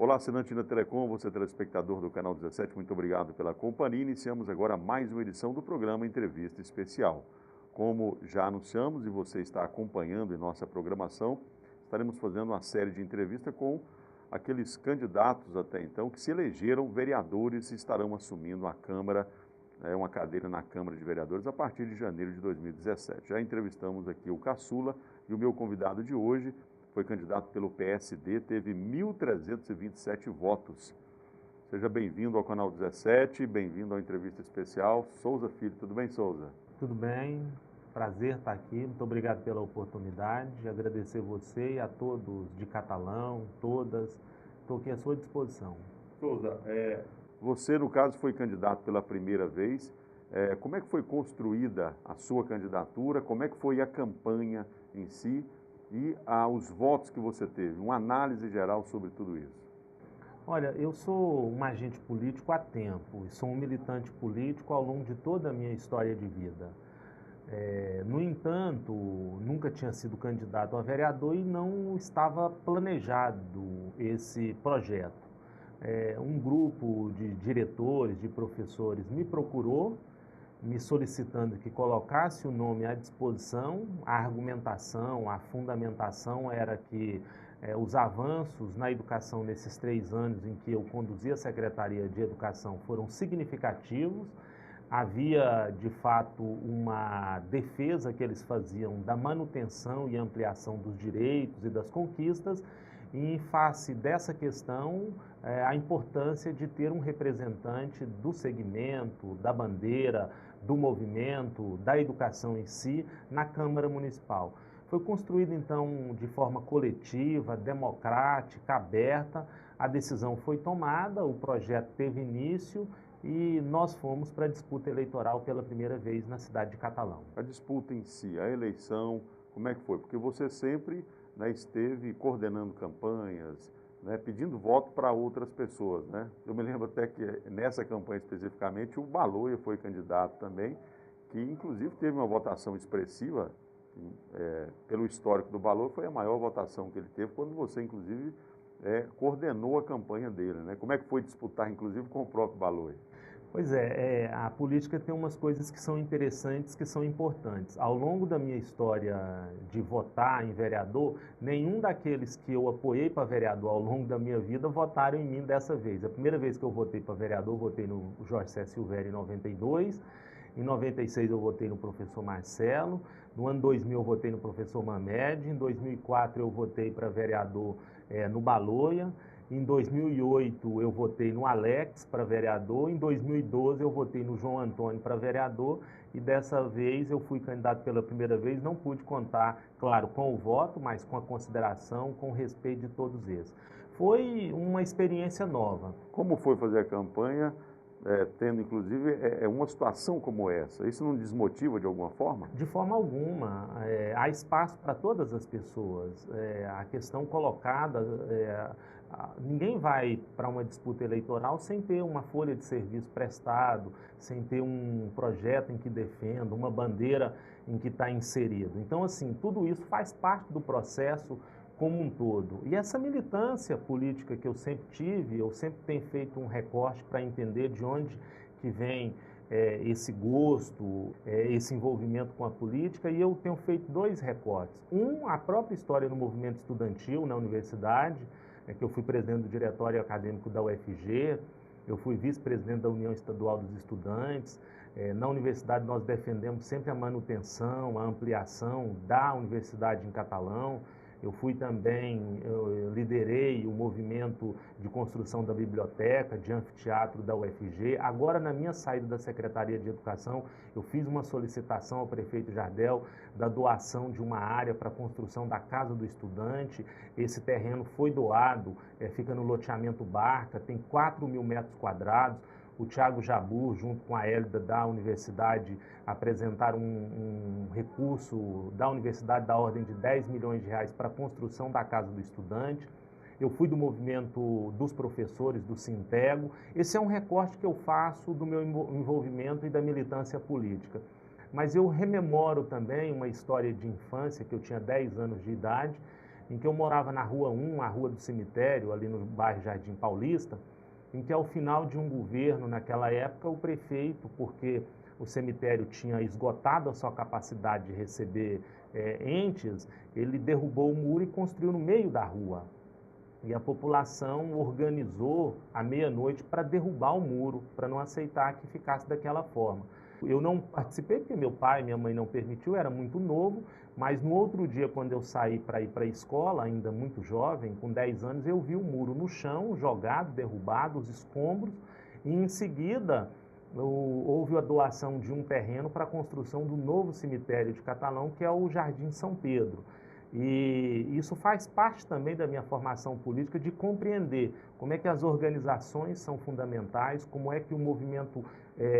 Olá, assinante da Telecom, você telespectador do Canal 17, muito obrigado pela companhia. Iniciamos agora mais uma edição do programa Entrevista Especial. Como já anunciamos e você está acompanhando em nossa programação, estaremos fazendo uma série de entrevistas com aqueles candidatos até então que se elegeram vereadores e estarão assumindo a Câmara, uma cadeira na Câmara de Vereadores a partir de janeiro de 2017. Já entrevistamos aqui o Caçula e o meu convidado de hoje foi candidato pelo PSD, teve 1.327 votos. Seja bem-vindo ao Canal 17, bem-vindo à entrevista especial. Souza Filho, tudo bem, Souza? Tudo bem, prazer estar aqui, muito obrigado pela oportunidade, agradecer você e a todos de Catalão, todas, estou aqui à sua disposição. Souza, você no caso foi candidato pela primeira vez, como é que foi construída a sua candidatura, como é que foi a campanha em si e os votos que você teve, uma análise geral sobre tudo isso? Olha, eu sou um agente político há tempo e sou um militante político ao longo de toda a minha história de vida. No entanto, nunca tinha sido candidato a vereador e não estava planejado esse projeto. Um grupo de diretores, de professores me procurou, me solicitando que colocasse o nome à disposição. A argumentação, a fundamentação era que os avanços na educação nesses 3 anos em que eu conduzi a Secretaria de Educação foram significativos. Havia, de fato, uma defesa que eles faziam da manutenção e ampliação dos direitos e das conquistas, e em face dessa questão, a importância de ter um representante do segmento, da bandeira, do movimento, da educação em si, na Câmara Municipal. Foi construído, então, de forma coletiva, democrática, aberta, a decisão foi tomada, o projeto teve início e nós fomos para a disputa eleitoral pela primeira vez na cidade de Catalão. A disputa em si, a eleição, como é que foi? Porque você sempre esteve coordenando campanhas, pedindo voto para outras pessoas, Eu me lembro até que nessa campanha especificamente o Baloia foi candidato também, que inclusive teve uma votação expressiva, pelo histórico do Baloia, foi a maior votação que ele teve, quando você inclusive coordenou a campanha dele, Como é que foi disputar inclusive com o próprio Baloia? Pois é, a política tem umas coisas que são interessantes, que são importantes. Ao longo da minha história de votar em vereador, nenhum daqueles que eu apoiei para vereador ao longo da minha vida votaram em mim dessa vez. A primeira vez que eu votei para vereador, eu votei no Jorge Cé Silvério em 92, em 96 eu votei no professor Marcelo, no ano 2000 eu votei no professor Mamed, em 2004 eu votei para vereador no Baloia, em 2008 eu votei no Alex para vereador, em 2012 eu votei no João Antônio para vereador e dessa vez eu fui candidato pela primeira vez, não pude contar, claro, com o voto, mas com a consideração, com o respeito de todos eles. Foi uma experiência nova. Como foi fazer a campanha, tendo inclusive uma situação como essa? Isso não desmotiva de alguma forma? De forma alguma. Há espaço para todas as pessoas. A questão colocada, ninguém vai para uma disputa eleitoral sem ter uma folha de serviço prestado, sem ter um projeto em que defenda, uma bandeira em que está inserido. Então, assim, tudo isso faz parte do processo como um todo. E essa militância política que eu sempre tive, eu sempre tenho feito um recorte para entender de onde que vem esse gosto, esse envolvimento com a política, e eu tenho feito 2 recortes. A própria história do movimento estudantil na universidade, que eu fui presidente do diretório acadêmico da UFG, eu fui vice-presidente da União Estadual dos Estudantes. Na universidade nós defendemos sempre a manutenção, a ampliação da universidade em Catalão. Eu liderei o movimento de construção da biblioteca, de anfiteatro da UFG. Agora, na minha saída da Secretaria de Educação, eu fiz uma solicitação ao prefeito Jardel da doação de uma área para a construção da Casa do Estudante. Esse terreno foi doado, fica no loteamento Barca, tem 4.000 metros quadrados. O Thiago Jabur, junto com a Hélida da universidade, apresentaram um recurso da universidade da ordem de 10 milhões de reais para a construção da Casa do Estudante. Eu fui do movimento dos professores, do Sintego. Esse é um recorte que eu faço do meu envolvimento e da militância política. Mas eu rememoro também uma história de infância, que eu tinha 10 anos de idade, em que eu morava na Rua 1, a Rua do Cemitério, ali no bairro Jardim Paulista, em que ao final de um governo, naquela época, o prefeito, porque o cemitério tinha esgotado a sua capacidade de receber entes, ele derrubou o muro e construiu no meio da rua. E a população organizou à meia-noite para derrubar o muro, para não aceitar que ficasse daquela forma. Eu não participei porque meu pai e minha mãe não permitiu, eu era muito novo, mas no outro dia, quando eu saí para ir para a escola, ainda muito jovem, com 10 anos, eu vi o muro no chão, jogado, derrubado, os escombros, e em seguida houve a doação de um terreno para a construção do novo cemitério de Catalão, que é o Jardim São Pedro. E isso faz parte também da minha formação política, de compreender como é que as organizações são fundamentais, como é que o movimento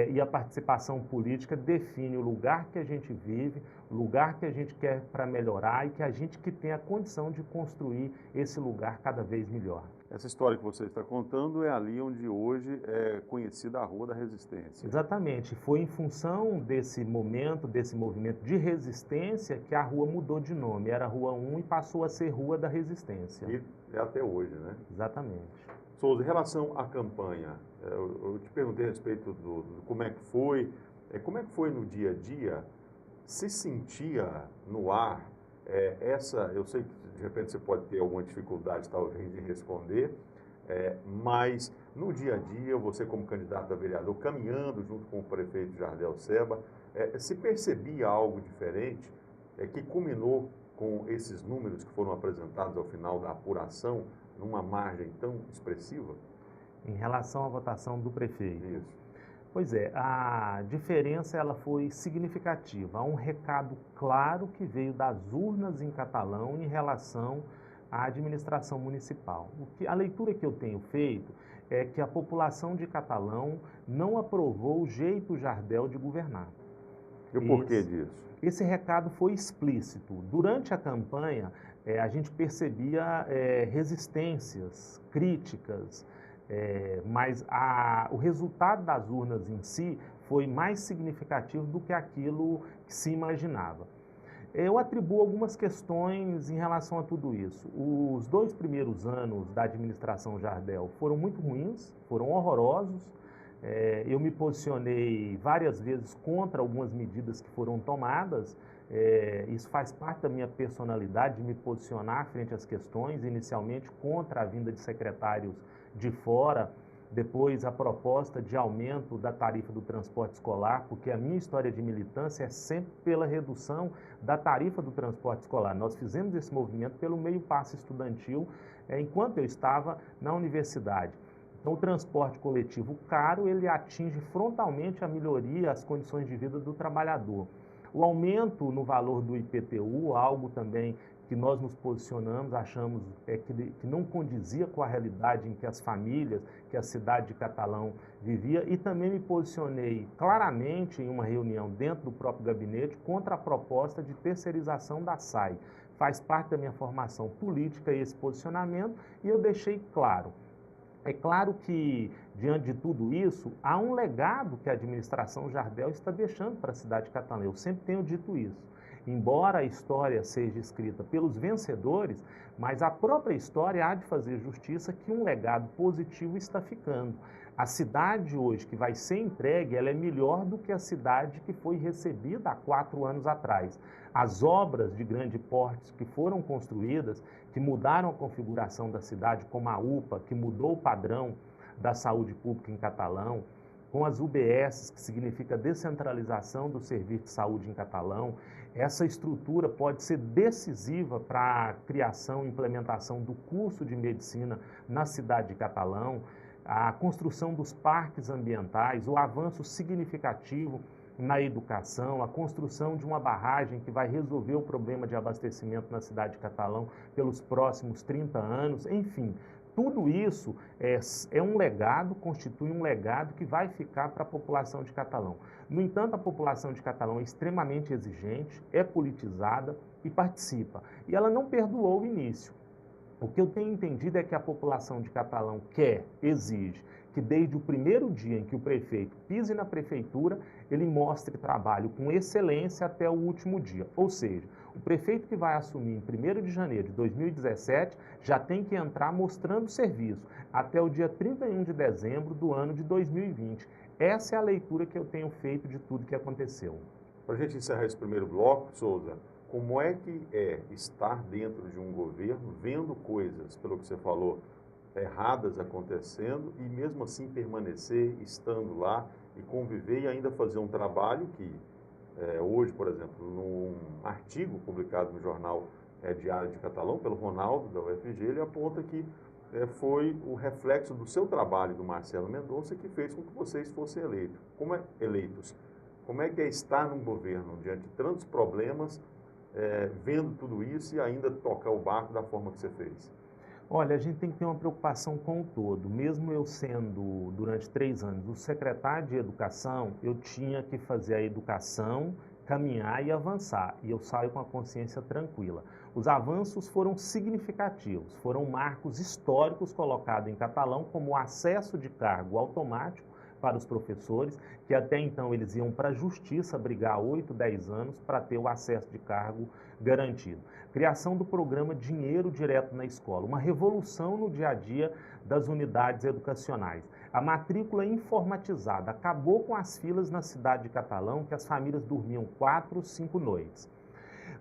e a participação política define o lugar que a gente vive, o lugar que a gente quer para melhorar e que a gente que tem a condição de construir esse lugar cada vez melhor. Essa história que você está contando é ali onde hoje é conhecida a Rua da Resistência. Exatamente. Foi em função desse momento, desse movimento de resistência, que a rua mudou de nome. Era Rua 1 e passou a ser Rua da Resistência. E é até hoje, né? Exatamente. Souza, em relação à campanha, eu te perguntei a respeito do como é que foi. Como é que foi no dia a dia? Se sentia no ar eu sei que de repente você pode ter alguma dificuldade talvez em responder, mas no dia a dia, você como candidato a vereador, caminhando junto com o prefeito Jardel Seba, se percebia algo diferente que culminou com esses números que foram apresentados ao final da apuração, numa margem tão expressiva? Em relação à votação do prefeito. Isso. Pois é, a diferença ela foi significativa. Há um recado claro que veio das urnas em Catalão em relação à administração municipal. A leitura que eu tenho feito é que a população de Catalão não aprovou o jeito Jardel de governar. E o porquê disso? Esse recado foi explícito. Durante a campanha, a gente percebia resistências, críticas, mas o resultado das urnas em si foi mais significativo do que aquilo que se imaginava. Eu atribuo algumas questões em relação a tudo isso. Os 2 primeiros anos da administração Jardel foram muito ruins, foram horrorosos. Eu me posicionei várias vezes contra algumas medidas que foram tomadas. Isso faz parte da minha personalidade, de me posicionar frente às questões, inicialmente contra a vinda de secretários de fora, depois a proposta de aumento da tarifa do transporte escolar, porque a minha história de militância é sempre pela redução da tarifa do transporte escolar. Nós fizemos esse movimento pelo meio passe estudantil, enquanto eu estava na universidade. Então, o transporte coletivo caro, ele atinge frontalmente a melhoria, as condições de vida do trabalhador. O aumento no valor do IPTU, algo também que nós nos posicionamos, achamos que não condizia com a realidade em que as famílias, que a cidade de Catalão vivia, e também me posicionei claramente em uma reunião dentro do próprio gabinete contra a proposta de terceirização da SAI. Faz parte da minha formação política esse posicionamento, e eu deixei claro. É claro que, diante de tudo isso, há um legado que a administração Jardel está deixando para a cidade de Catalão. Eu sempre tenho dito isso. Embora a história seja escrita pelos vencedores, mas a própria história há de fazer justiça que um legado positivo está ficando. A cidade hoje que vai ser entregue, ela é melhor do que a cidade que foi recebida há 4 anos atrás. As obras de grande porte que foram construídas, que mudaram a configuração da cidade, como a UPA, que mudou o padrão da saúde pública em Catalão, com as UBS, que significa descentralização do serviço de saúde em Catalão. Essa estrutura pode ser decisiva para a criação e implementação do curso de medicina na cidade de Catalão, a construção dos parques ambientais, o avanço significativo na educação, a construção de uma barragem que vai resolver o problema de abastecimento na cidade de Catalão pelos próximos 30 anos, enfim. Tudo isso é um legado, constitui um legado que vai ficar para a população de Catalão. No entanto, a população de Catalão é extremamente exigente, é politizada e participa. E ela não perdoou o início. O que eu tenho entendido é que a população de Catalão quer, exige, que que desde o primeiro dia em que o prefeito pise na prefeitura, ele mostre trabalho com excelência até o último dia. Ou seja, o prefeito que vai assumir em 1º de janeiro de 2017 já tem que entrar mostrando serviço até o dia 31 de dezembro do ano de 2020. Essa é a leitura que eu tenho feito de tudo que aconteceu. Para a gente encerrar esse primeiro bloco, Souza, como é que é estar dentro de um governo, vendo coisas, pelo que você falou, erradas acontecendo e mesmo assim permanecer, estando lá e conviver e ainda fazer um trabalho que hoje, por exemplo, num artigo publicado no jornal Diário de Catalão, pelo Ronaldo, da UFG, ele aponta que foi o reflexo do seu trabalho, do Marcelo Mendonça, que fez com que vocês fossem eleitos. Como é que é estar num governo diante de tantos problemas, vendo tudo isso e ainda tocar o barco da forma que você fez? Olha, a gente tem que ter uma preocupação com o todo. Mesmo eu sendo, durante 3 anos, o secretário de Educação, eu tinha que fazer a educação, caminhar e avançar. E eu saio com a consciência tranquila. Os avanços foram significativos, foram marcos históricos colocados em Catalão, como o acesso de cargo automático para os professores, que até então eles iam para a justiça brigar 8, 10 anos para ter o acesso de cargo garantido. Criação do programa Dinheiro Direto na Escola, uma revolução no dia a dia das unidades educacionais. A matrícula informatizada acabou com as filas na cidade de Catalão, que as famílias dormiam 4, 5 noites.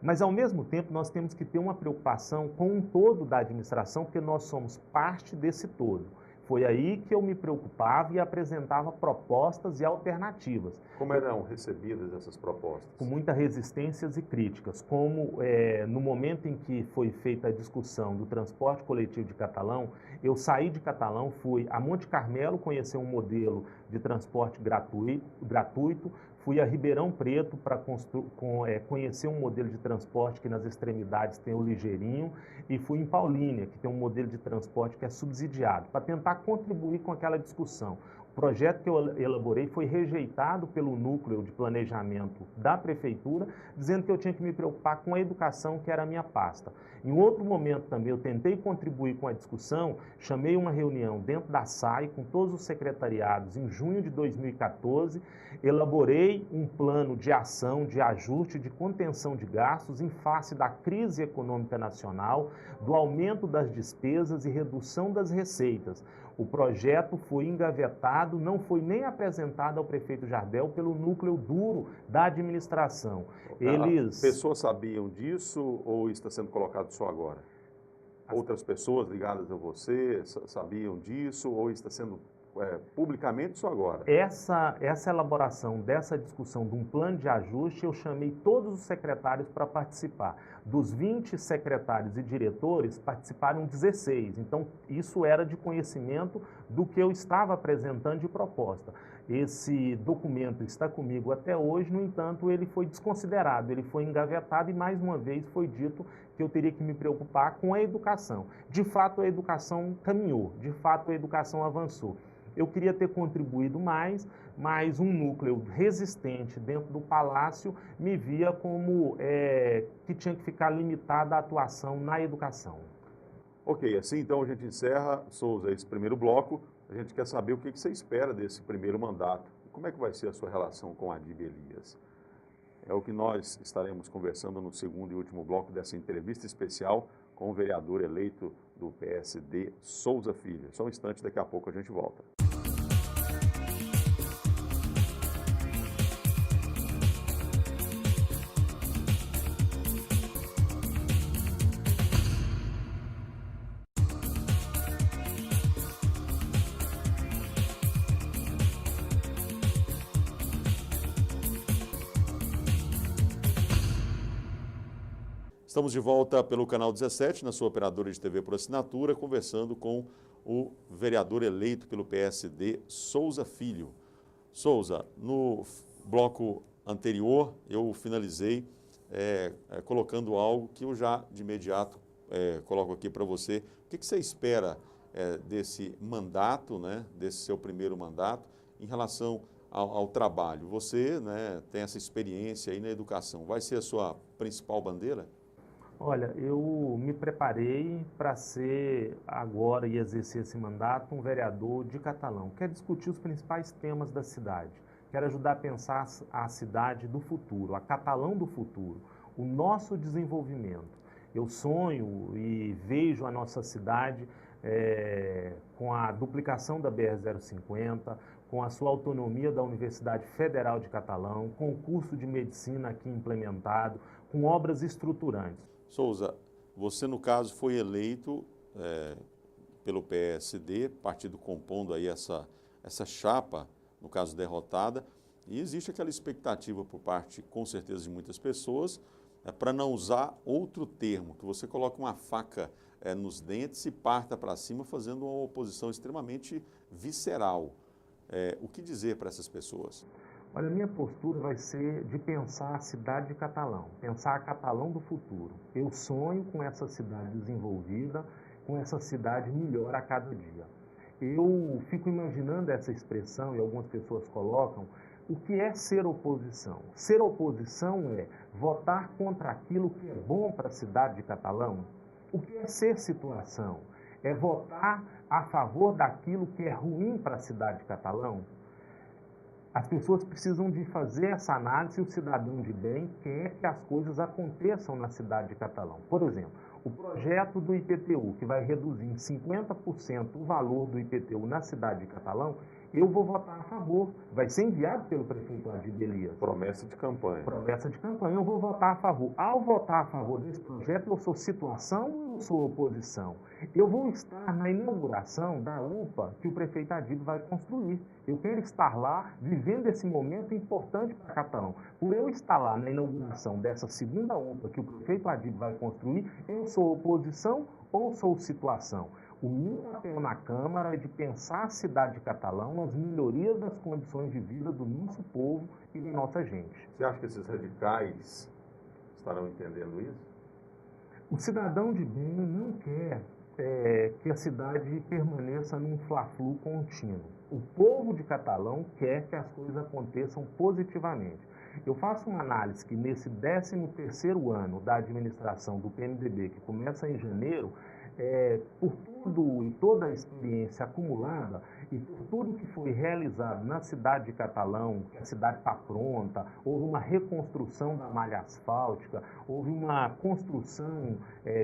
Mas, ao mesmo tempo, nós temos que ter uma preocupação com o todo da administração, porque nós somos parte desse todo. Foi aí que eu me preocupava e apresentava propostas e alternativas. Como eram recebidas essas propostas? Com muitas resistências e críticas, como no momento em que foi feita a discussão do transporte coletivo de Catalão, eu saí de Catalão, fui a Monte Carmelo conhecer um modelo de transporte gratuito, fui a Ribeirão Preto para conhecer um modelo de transporte que nas extremidades tem o ligeirinho, e fui em Paulínia, que tem um modelo de transporte que é subsidiado, para tentar contribuir com aquela discussão. O projeto que eu elaborei foi rejeitado pelo núcleo de planejamento da prefeitura, dizendo que eu tinha que me preocupar com a educação, que era a minha pasta. Em outro momento também eu tentei contribuir com a discussão, chamei uma reunião dentro da SAI com todos os secretariados em junho de 2014, elaborei um plano de ação, de ajuste, de contenção de gastos em face da crise econômica nacional, do aumento das despesas e redução das receitas. O projeto foi engavetado, não foi nem apresentado ao prefeito Jardel pelo núcleo duro da administração. As pessoas sabiam disso ou está sendo colocado só agora? Outras pessoas ligadas a você sabiam disso ou está sendo publicamente só agora? Essa elaboração dessa discussão de um plano de ajuste, eu chamei todos os secretários para participar. Dos 20 secretários e diretores, participaram 16. Então, isso era de conhecimento do que eu estava apresentando de proposta. Esse documento está comigo até hoje, no entanto, ele foi desconsiderado, ele foi engavetado e, mais uma vez, foi dito que eu teria que me preocupar com a educação. De fato, a educação caminhou, de fato, a educação avançou. Eu queria ter contribuído mais, mas um núcleo resistente dentro do Palácio me via como que tinha que ficar limitada a atuação na educação. Ok, assim então a gente encerra, Souza, esse primeiro bloco. A gente quer saber o que você espera desse primeiro mandato. Como é que vai ser a sua relação com Adib Elias? É o que nós estaremos conversando no segundo e último bloco dessa entrevista especial com o vereador eleito do PSD, Souza Filho. Só um instante, daqui a pouco a gente volta. Estamos de volta pelo canal 17, na sua operadora de TV por assinatura, conversando com o vereador eleito pelo PSD, Souza Filho. Souza, no bloco anterior eu finalizei colocando algo que eu já de imediato coloco aqui para você. O que você espera desse mandato, né, desse seu primeiro mandato, em relação ao trabalho? Você, né, tem essa experiência aí na educação. Vai ser a sua principal bandeira? Olha, eu me preparei para ser agora e exercer esse mandato um vereador de Catalão. Quero discutir os principais temas da cidade. Quero ajudar a pensar a cidade do futuro, a Catalão do futuro, o nosso desenvolvimento. Eu sonho e vejo a nossa cidade com a duplicação da BR-050, com a sua autonomia da Universidade Federal de Catalão, com o curso de medicina aqui implementado, com obras estruturantes. Souza, você no caso foi eleito pelo PSD, partido compondo aí essa chapa, no caso derrotada, e existe aquela expectativa por parte, com certeza, de muitas pessoas, para não usar outro termo, que você coloque uma faca nos dentes e parta para cima fazendo uma oposição extremamente visceral. O que dizer para essas pessoas? Olha, a minha postura vai ser de pensar a cidade de Catalão, pensar a Catalão do futuro. Eu sonho com essa cidade desenvolvida, com essa cidade melhor a cada dia. Eu fico imaginando essa expressão, e algumas pessoas colocam, o que é ser oposição? Ser oposição é votar contra aquilo que é bom para a cidade de Catalão. O que é ser situação? É votar a favor daquilo que é ruim para a cidade de Catalão. As pessoas precisam de fazer essa análise e o cidadão de bem quer que as coisas aconteçam na cidade de Catalão. Por exemplo, o projeto do IPTU, que vai reduzir em 50% o valor do IPTU na cidade de Catalão, eu vou votar a favor. Vai ser enviado pelo prefeito Adib Elias. Promessa de campanha. Promessa de campanha, eu vou votar a favor. Ao votar a favor desse projeto, eu sou situação ou eu sou oposição? Eu vou estar na inauguração da UPA que o prefeito Adib vai construir. Eu quero estar lá, vivendo esse momento importante para Catalão. Por eu estar lá na inauguração dessa segunda UPA que o prefeito Adib vai construir, eu sou oposição ou sou situação? O meu papel na Câmara é de pensar a cidade de Catalão nas melhorias das condições de vida do nosso povo e da nossa gente. Você acha que esses radicais estarão entendendo isso? O cidadão de bem não quer que a cidade permaneça num fla-flu contínuo. O povo de Catalão quer que as coisas aconteçam positivamente. Eu faço uma análise que nesse 13º ano da administração do PMDB, que começa em janeiro, por tudo e toda a experiência acumulada e por tudo que foi realizado na cidade de Catalão, que a cidade está pronta, houve uma reconstrução da malha asfáltica, houve uma construção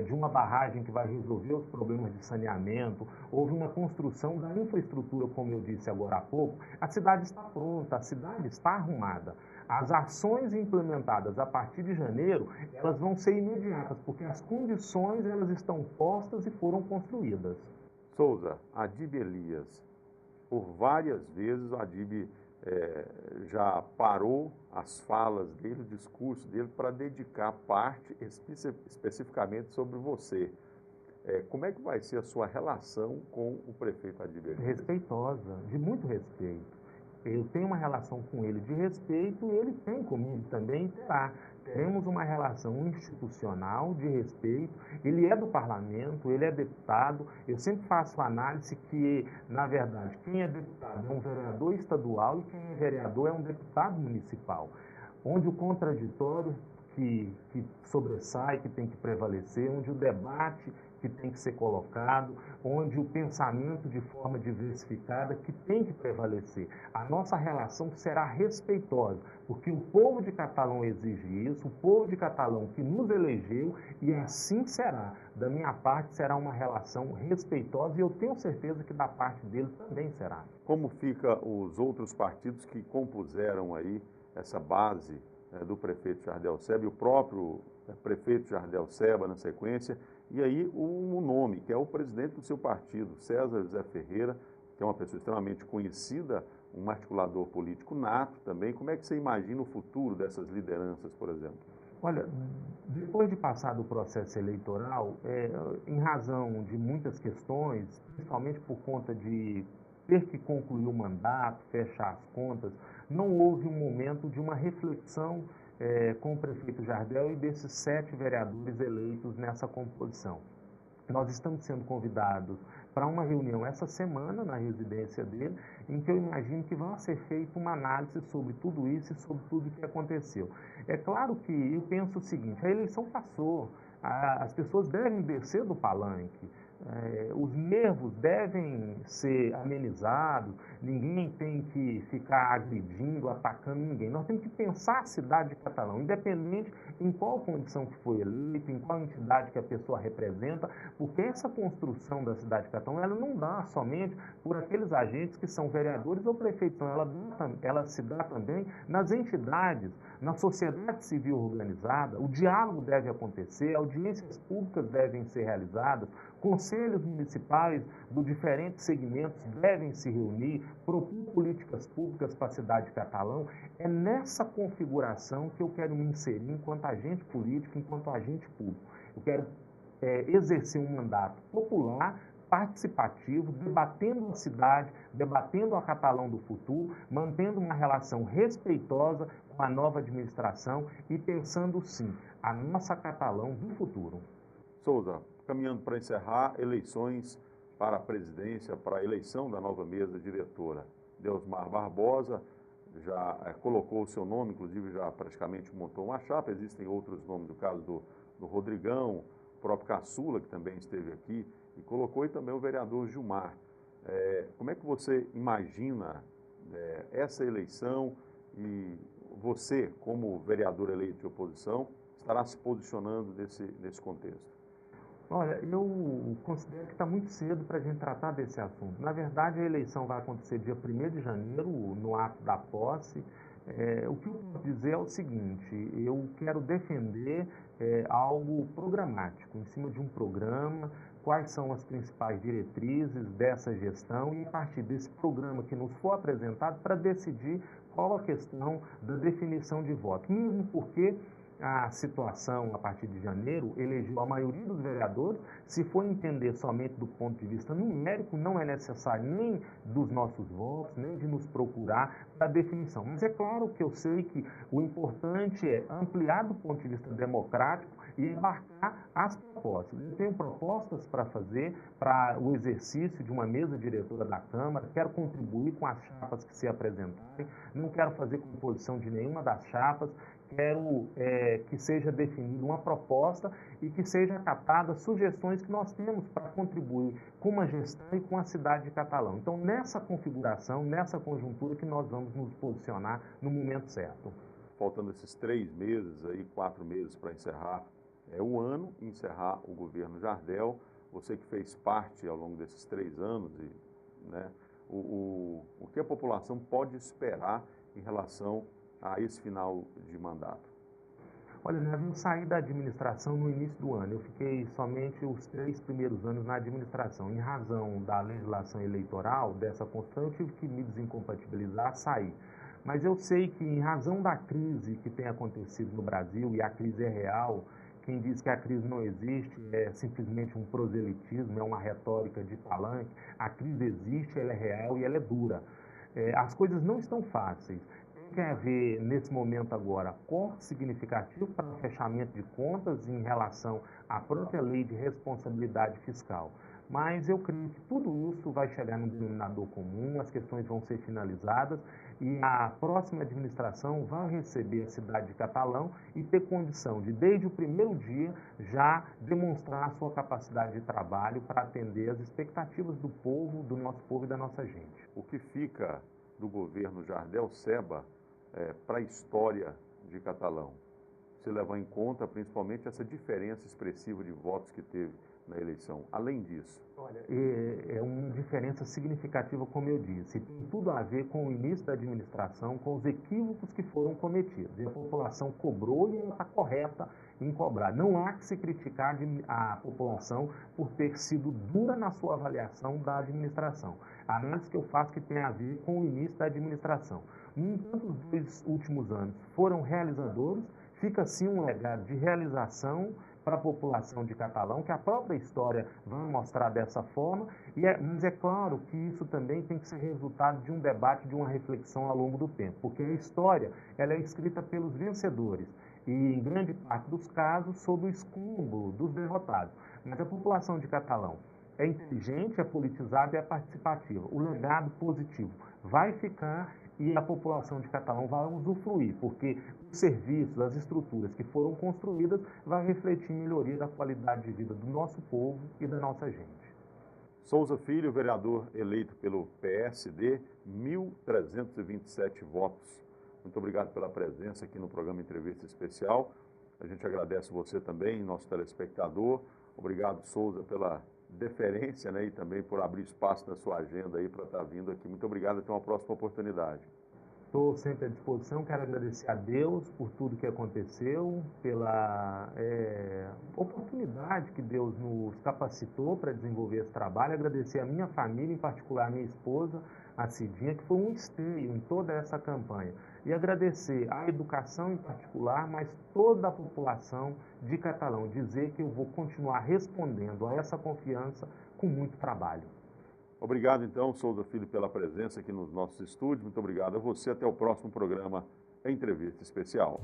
de uma barragem que vai resolver os problemas de saneamento, houve uma construção da infraestrutura, como eu disse agora há pouco, a cidade está pronta, a cidade está arrumada. As ações implementadas a partir de janeiro, elas vão ser imediatas, porque as condições elas estão postas e foram construídas. Souza, Adib Elias, por várias vezes o Adib já parou as falas dele, o discurso dele, para dedicar parte especificamente sobre você. Como é que vai ser a sua relação com o prefeito Adib Elias? Respeitosa, de muito respeito. Eu tenho uma relação com ele de respeito e ele tem comigo também, terá. Teremos uma relação institucional de respeito. Ele é do parlamento, ele é deputado. Eu sempre faço a análise que, na verdade, quem é deputado é um vereador estadual e quem é vereador é um deputado municipal. Onde o contraditório que sobressai, que tem que prevalecer, onde o debate que tem que ser colocado, onde o pensamento de forma diversificada que tem que prevalecer. A nossa relação será respeitosa, porque o povo de Catalão exige isso, o povo de Catalão que nos elegeu, e assim será. Da minha parte será uma relação respeitosa e eu tenho certeza que da parte dele também será. Como fica os outros partidos que compuseram aí essa base do prefeito Jardel Seba e o próprio prefeito Jardel Seba na sequência, e aí o nome, que é o presidente do seu partido, César José Ferreira, que é uma pessoa extremamente conhecida, um articulador político nato também. Como é que você imagina o futuro dessas lideranças, por exemplo? Olha, depois de passar do processo eleitoral, em razão de muitas questões, principalmente por conta de ter que concluir o mandato, fechar as contas, não houve um momento de uma reflexão com o prefeito Jardel e desses 7 vereadores eleitos nessa composição. Nós estamos sendo convidados para uma reunião essa semana na residência dele, em que eu imagino que vai ser feita uma análise sobre tudo isso e sobre tudo o que aconteceu. É claro que eu penso o seguinte, a eleição passou, As pessoas devem descer do palanque. Os nervos devem ser amenizados, ninguém tem que ficar agredindo, atacando ninguém. Nós temos que pensar a cidade de Catalão, independente em qual condição que foi eleito, em qual entidade que a pessoa representa, porque essa construção da cidade de Catalão, ela não dá somente por aqueles agentes que são vereadores ou prefeitos, ela se dá também nas entidades, na sociedade civil organizada. O diálogo deve acontecer, audiências públicas devem ser realizadas, conselhos municipais dos diferentes segmentos devem se reunir, propor políticas públicas para a cidade de Catalão. É nessa configuração que eu quero me inserir enquanto agente político, enquanto agente público. Eu quero exercer um mandato popular, participativo, debatendo a cidade, debatendo a Catalão do futuro, mantendo uma relação respeitosa com a nova administração e pensando, sim, a nossa Catalão do futuro. Souza, caminhando para encerrar, eleições para a presidência, para a eleição da nova mesa diretora. Deusmar Barbosa já colocou o seu nome, inclusive já praticamente montou uma chapa, existem outros nomes, no caso do Rodrigão, o próprio Caçula, que também esteve aqui, e colocou e também o vereador Gilmar. Como é que você imagina essa eleição e você, como vereador eleito de oposição, estará se posicionando nesse contexto? Olha, eu considero que está muito cedo para a gente tratar desse assunto. Na verdade, a eleição vai acontecer dia 1º de janeiro, no ato da posse. O que eu posso dizer é o seguinte: eu quero defender algo programático, em cima de um programa, quais são as principais diretrizes dessa gestão e, a partir desse programa que nos for apresentado, para decidir qual a questão da definição de voto. Mesmo porque a situação, a partir de janeiro, elegeu a maioria dos vereadores. Se for entender somente do ponto de vista numérico, não é necessário nem dos nossos votos, nem de nos procurar para a definição. Mas é claro que eu sei que o importante é ampliar do ponto de vista democrático e embarcar as propostas. Eu tenho propostas para fazer para o exercício de uma mesa diretora da Câmara, quero contribuir com as chapas que se apresentarem, não quero fazer composição de nenhuma das chapas, quero que seja definida uma proposta e que seja acatada sugestões que nós temos para contribuir com uma gestão e com a cidade de Catalão. Então, nessa configuração, nessa conjuntura que nós vamos nos posicionar no momento certo. Faltando esses 3 meses, 4 meses para encerrar o ano, encerrar o governo Jardel, você que fez parte ao longo desses 3 anos, o que a população pode esperar em relação a esse final de mandato? Olha, eu saí da administração no início do ano. Eu fiquei somente os 3 primeiros anos na administração. Em razão da legislação eleitoral dessa Constituição, eu tive que me desincompatibilizar, sair. Mas eu sei que, em razão da crise que tem acontecido no Brasil, e a crise é real, quem diz que a crise não existe é simplesmente um proselitismo, é uma retórica de palanque. A crise existe, ela é real e ela é dura. As coisas não estão fáceis. Tem que haver, nesse momento agora, corte significativo para o fechamento de contas em relação à própria lei de responsabilidade fiscal. Mas eu creio que tudo isso vai chegar no denominador comum, as questões vão ser finalizadas e a próxima administração vai receber a cidade de Catalão e ter condição de, desde o primeiro dia, já demonstrar a sua capacidade de trabalho para atender as expectativas do povo, do nosso povo e da nossa gente. O que fica do governo Jardel Seba para a história de Catalão? Se levar em conta principalmente essa diferença expressiva de votos que teve na eleição. Além disso, olha, é uma diferença significativa, como eu disse. Tem tudo a ver com o início da administração, com os equívocos que foram cometidos. E a população cobrou e ela está correta em cobrar. Não há que se criticar a população por ter sido dura na sua avaliação da administração. A análise que eu faço que tem a ver com o início da administração. No entanto, os 2 últimos anos foram realizadores. Fica, sim, um legado de realização para a população de Catalão, que a própria história vai mostrar dessa forma, mas é claro que isso também tem que ser resultado de um debate, de uma reflexão ao longo do tempo, porque a história ela é escrita pelos vencedores e, em grande parte dos casos, sob o escúmulo dos derrotados. Mas a população de Catalão é inteligente, é politizada e é participativa. O legado positivo vai ficar e a população de Catalão vai usufruir, porque os serviços, as estruturas que foram construídas vai refletir em melhoria da qualidade de vida do nosso povo e da nossa gente. Souza Filho, vereador eleito pelo PSD, 1.327 votos. Muito obrigado pela presença aqui no programa Entrevista Especial. A gente agradece você também, nosso telespectador. Obrigado, Souza, pela deferência, né, e também por abrir espaço na sua agenda aí para estar vindo aqui. Muito obrigado, até uma próxima oportunidade. Estou sempre à disposição, quero agradecer a Deus por tudo que aconteceu, pela oportunidade que Deus nos capacitou para desenvolver esse trabalho, agradecer a minha família, em particular a minha esposa, a Cidinha, que foi um esteio em toda essa campanha, e agradecer a educação em particular, mas toda a população de Catalão, dizer que eu vou continuar respondendo a essa confiança com muito trabalho. Obrigado, então, Souza Filho, pela presença aqui nos nossos estúdios. Muito obrigado a você. Até o próximo programa Entrevista Especial.